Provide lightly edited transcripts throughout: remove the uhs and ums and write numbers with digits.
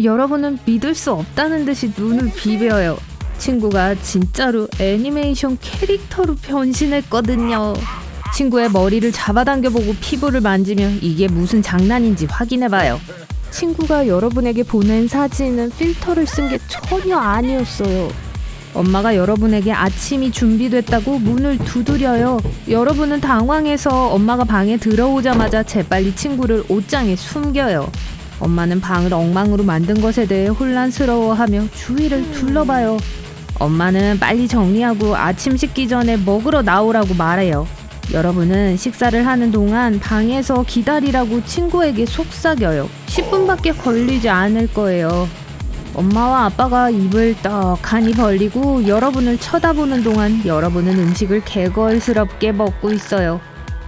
여러분은 믿을 수 없다는 듯이 눈을 비벼요. 친구가 진짜로 애니메이션 캐릭터로 변신했거든요. 친구의 머리를 잡아당겨보고 피부를 만지면 이게 무슨 장난인지 확인해봐요. 친구가 여러분에게 보낸 사진은 필터를 쓴 게 전혀 아니었어요. 엄마가 여러분에게 아침이 준비됐다고 문을 두드려요. 여러분은 당황해서 엄마가 방에 들어오자마자 재빨리 친구를 옷장에 숨겨요. 엄마는 방을 엉망으로 만든 것에 대해 혼란스러워하며 주위를 둘러봐요. 엄마는 빨리 정리하고 아침 식기 전에 먹으러 나오라고 말해요. 여러분은 식사를 하는 동안 방에서 기다리라고 친구에게 속삭여요. 10분밖에 걸리지 않을 거예요. 엄마와 아빠가 입을 떡하니 벌리고 여러분을 쳐다보는 동안 여러분은 음식을 개걸스럽게 먹고 있어요.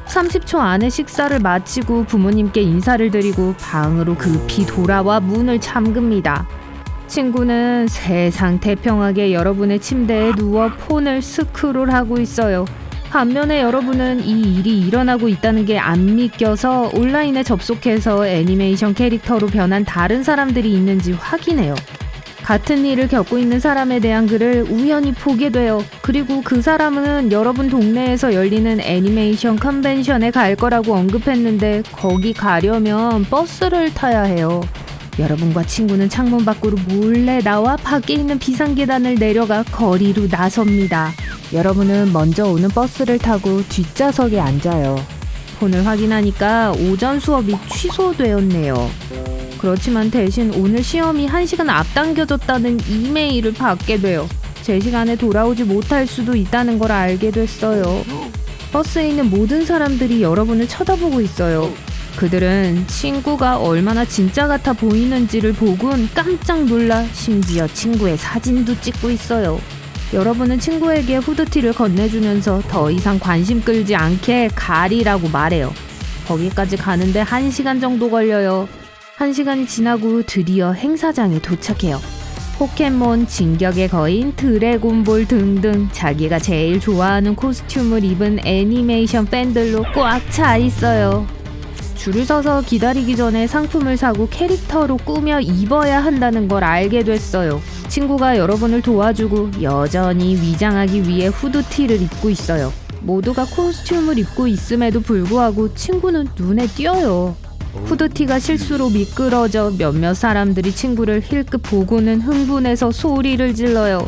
30초 안에 식사를 마치고 부모님께 인사를 드리고 방으로 급히 돌아와 문을 잠급니다. 친구는 세상 태평하게 여러분의 침대에 누워 폰을 스크롤하고 있어요. 반면에 여러분은 이 일이 일어나고 있다는 게 안 믿겨서 온라인에 접속해서 애니메이션 캐릭터로 변한 다른 사람들이 있는지 확인해요. 같은 일을 겪고 있는 사람에 대한 글을 우연히 보게 돼요. 그리고 그 사람은 여러분 동네에서 열리는 애니메이션 컨벤션에 갈 거라고 언급했는데 거기 가려면 버스를 타야 해요. 여러분과 친구는 창문 밖으로 몰래 나와 밖에 있는 비상계단을 내려가 거리로 나섭니다. 여러분은 먼저 오는 버스를 타고 뒷좌석에 앉아요. 폰을 확인하니까 오전 수업이 취소되었네요. 그렇지만 대신 오늘 시험이 1시간 앞당겨졌다는 이메일을 받게 돼요. 제 시간에 돌아오지 못할 수도 있다는 걸 알게 됐어요. 버스에 있는 모든 사람들이 여러분을 쳐다보고 있어요. 그들은 친구가 얼마나 진짜 같아 보이는지를 보곤 깜짝 놀라 심지어 친구의 사진도 찍고 있어요. 여러분은 친구에게 후드티를 건네주면서 더 이상 관심 끌지 않게 가리라고 말해요. 거기까지 가는데 1시간 정도 걸려요. 1시간이 지나고 드디어 행사장에 도착해요. 포켓몬, 진격의 거인, 드래곤볼 등등 자기가 제일 좋아하는 코스튬을 입은 애니메이션 팬들로 꽉 차 있어요. 줄을 서서 기다리기 전에 상품을 사고 캐릭터로 꾸며 입어야 한다는 걸 알게 됐어요. 친구가 여러분을 도와주고 여전히 위장하기 위해 후드티를 입고 있어요. 모두가 코스튬을 입고 있음에도 불구하고 친구는 눈에 띄어요. 후드티가 실수로 미끄러져 몇몇 사람들이 친구를 힐끗 보고는 흥분해서 소리를 질러요.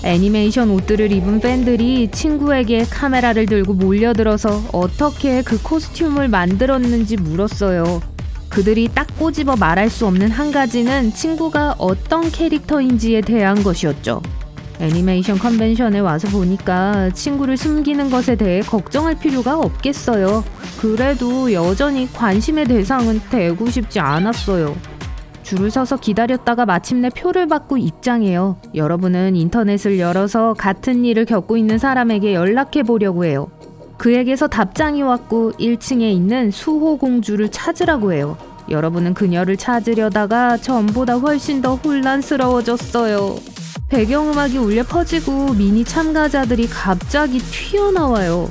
애니메이션 옷들을 입은 팬들이 친구에게 카메라를 들고 몰려들어서 어떻게 그 코스튬을 만들었는지 물었어요. 그들이 딱 꼬집어 말할 수 없는 한 가지는 친구가 어떤 캐릭터인지에 대한 것이었죠. 애니메이션 컨벤션에 와서 보니까 친구를 숨기는 것에 대해 걱정할 필요가 없겠어요. 그래도 여전히 관심의 대상은 되고 싶지 않았어요. 줄을 서서 기다렸다가 마침내 표를 받고 입장해요. 여러분은 인터넷을 열어서 같은 일을 겪고 있는 사람에게 연락해 보려고 해요. 그에게서 답장이 왔고 1층에 있는 수호공주를 찾으라고 해요. 여러분은 그녀를 찾으려다가 전보다 훨씬 더 혼란스러워졌어요. 배경음악이 울려 퍼지고 미니 참가자들이 갑자기 튀어나와요.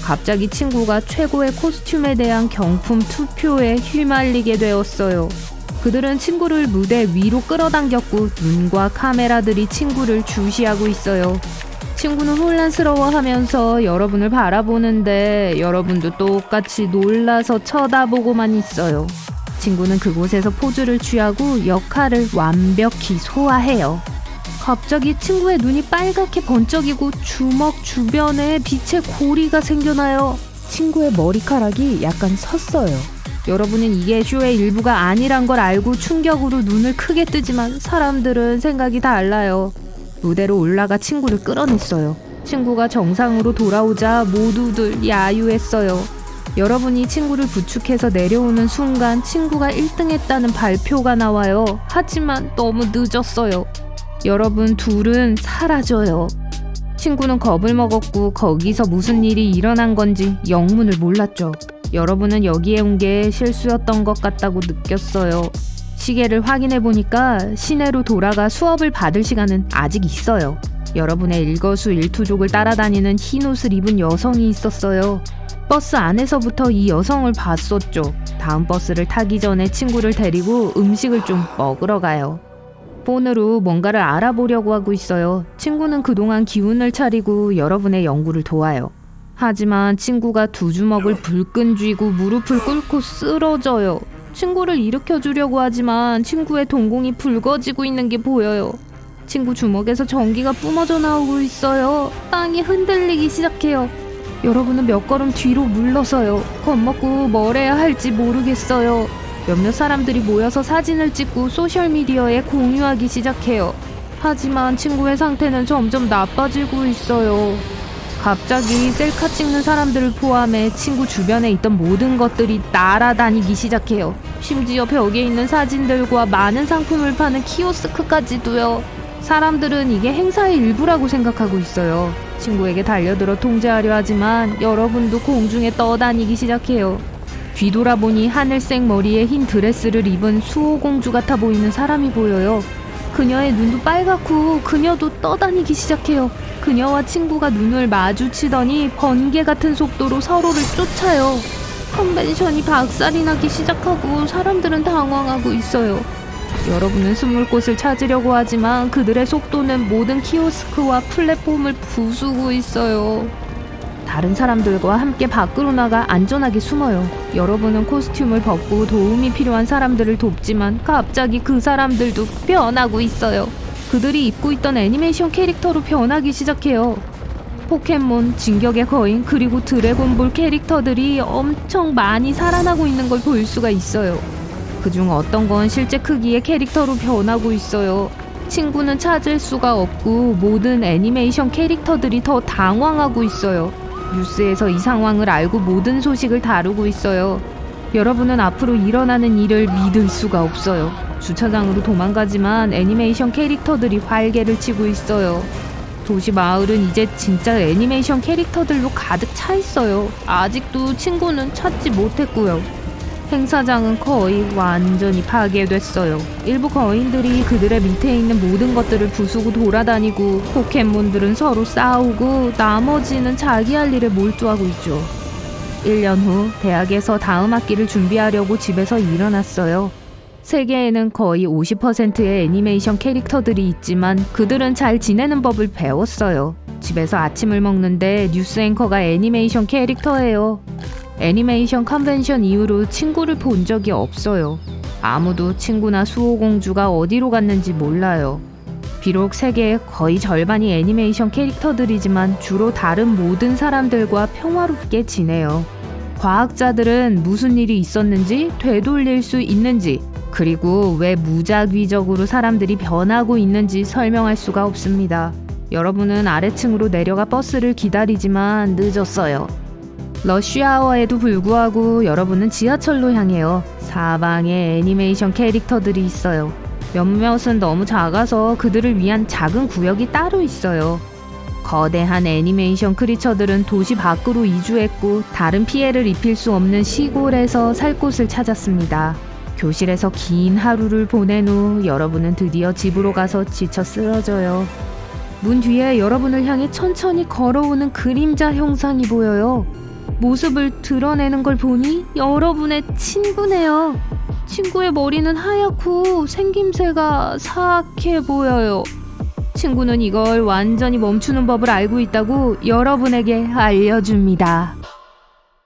갑자기 친구가 최고의 코스튬에 대한 경품 투표에 휘말리게 되었어요. 그들은 친구를 무대 위로 끌어당겼고 눈과 카메라들이 친구를 주시하고 있어요. 친구는 혼란스러워하면서 여러분을 바라보는데 여러분도 똑같이 놀라서 쳐다보고만 있어요. 친구는 그곳에서 포즈를 취하고 역할을 완벽히 소화해요. 갑자기 친구의 눈이 빨갛게 번쩍이고 주먹 주변에 빛의 고리가 생겨나요. 친구의 머리카락이 약간 섰어요. 여러분은 이게 쇼의 일부가 아니란 걸 알고 충격으로 눈을 크게 뜨지만 사람들은 생각이 달라요. 무대로 올라가 친구를 끌어냈어요. 친구가 정상으로 돌아오자 모두들 야유했어요. 여러분이 친구를 부축해서 내려오는 순간 친구가 1등했다는 발표가 나와요. 하지만 너무 늦었어요. 여러분 둘은 사라져요. 친구는 겁을 먹었고 거기서 무슨 일이 일어난 건지 영문을 몰랐죠. 여러분은 여기에 온 게 실수였던 것 같다고 느꼈어요. 시계를 확인해 보니까 시내로 돌아가 수업을 받을 시간은 아직 있어요. 여러분의 일거수일투족을 따라다니는 흰 옷을 입은 여성이 있었어요. 버스 안에서부터 이 여성을 봤었죠. 다음 버스를 타기 전에 친구를 데리고 음식을 좀 먹으러 가요. 폰으로 뭔가를 알아보려고 하고 있어요. 친구는 그동안 기운을 차리고 여러분의 연구를 도와요. 하지만 친구가 두 주먹을 불끈 쥐고 무릎을 꿇고 쓰러져요. 친구를 일으켜주려고 하지만 친구의 동공이 붉어지고 있는 게 보여요. 친구 주먹에서 전기가 뿜어져 나오고 있어요. 땅이 흔들리기 시작해요. 여러분은 몇 걸음 뒤로 물러서요. 겁먹고 뭘 해야 할지 모르겠어요. 몇몇 사람들이 모여서 사진을 찍고 소셜미디어에 공유하기 시작해요. 하지만 친구의 상태는 점점 나빠지고 있어요. 갑자기 셀카 찍는 사람들을 포함해 친구 주변에 있던 모든 것들이 날아다니기 시작해요. 심지어 벽에 있는 사진들과 많은 상품을 파는 키오스크까지도요. 사람들은 이게 행사의 일부라고 생각하고 있어요. 친구에게 달려들어 통제하려 하지만 여러분도 공중에 떠다니기 시작해요. 뒤돌아보니 하늘색 머리에 흰 드레스를 입은 수호공주 같아 보이는 사람이 보여요. 그녀의 눈도 빨갛고 그녀도 떠다니기 시작해요. 그녀와 친구가 눈을 마주치더니 번개 같은 속도로 서로를 쫓아요. 컨벤션이 박살이 나기 시작하고 사람들은 당황하고 있어요. 여러분은 숨을 곳을 찾으려고 하지만 그들의 속도는 모든 키오스크와 플랫폼을 부수고 있어요. 다른 사람들과 함께 밖으로 나가 안전하게 숨어요. 여러분은 코스튬을 벗고 도움이 필요한 사람들을 돕지만 갑자기 그 사람들도 변하고 있어요. 그들이 입고 있던 애니메이션 캐릭터로 변하기 시작해요. 포켓몬, 진격의 거인, 그리고 드래곤볼 캐릭터들이 엄청 많이 살아나고 있는 걸 볼 수가 있어요. 그중 어떤 건 실제 크기의 캐릭터로 변하고 있어요. 친구는 찾을 수가 없고 모든 애니메이션 캐릭터들이 더 당황하고 있어요. 뉴스에서 이 상황을 알고 모든 소식을 다루고 있어요. 여러분은 앞으로 일어나는 일을 믿을 수가 없어요. 주차장으로 도망가지만 애니메이션 캐릭터들이 활개를 치고 있어요. 도시 마을은 이제 진짜 애니메이션 캐릭터들로 가득 차 있어요. 아직도 친구는 찾지 못했고요. 행사장은 거의 완전히 파괴됐어요. 일부 거인들이 그들의 밑에 있는 모든 것들을 부수고 돌아다니고 포켓몬들은 서로 싸우고 나머지는 자기 할 일에 몰두하고 있죠. 1년 후 대학에서 다음 학기를 준비하려고 집에서 일어났어요. 세계에는 거의 50%의 애니메이션 캐릭터들이 있지만 그들은 잘 지내는 법을 배웠어요. 집에서 아침을 먹는데 뉴스 앵커가 애니메이션 캐릭터예요. 애니메이션 컨벤션 이후로 친구를 본 적이 없어요. 아무도 친구나 수호공주가 어디로 갔는지 몰라요. 비록 세계의 거의 절반이 애니메이션 캐릭터들이지만 주로 다른 모든 사람들과 평화롭게 지내요. 과학자들은 무슨 일이 있었는지, 되돌릴 수 있는지, 그리고 왜 무작위적으로 사람들이 변하고 있는지 설명할 수가 없습니다. 여러분은 아래층으로 내려가 버스를 기다리지만 늦었어요. 러쉬아워에도 불구하고 여러분은 지하철로 향해요. 사방에 애니메이션 캐릭터들이 있어요. 몇몇은 너무 작아서 그들을 위한 작은 구역이 따로 있어요. 거대한 애니메이션 크리처들은 도시 밖으로 이주했고 다른 피해를 입힐 수 없는 시골에서 살 곳을 찾았습니다. 교실에서 긴 하루를 보낸 후 여러분은 드디어 집으로 가서 지쳐 쓰러져요. 문 뒤에 여러분을 향해 천천히 걸어오는 그림자 형상이 보여요. 모습을 드러내는 걸 보니 여러분의 친구네요. 친구의 머리는 하얗고 생김새가 사악해 보여요. 친구는 이걸 완전히 멈추는 법을 알고 있다고 여러분에게 알려줍니다.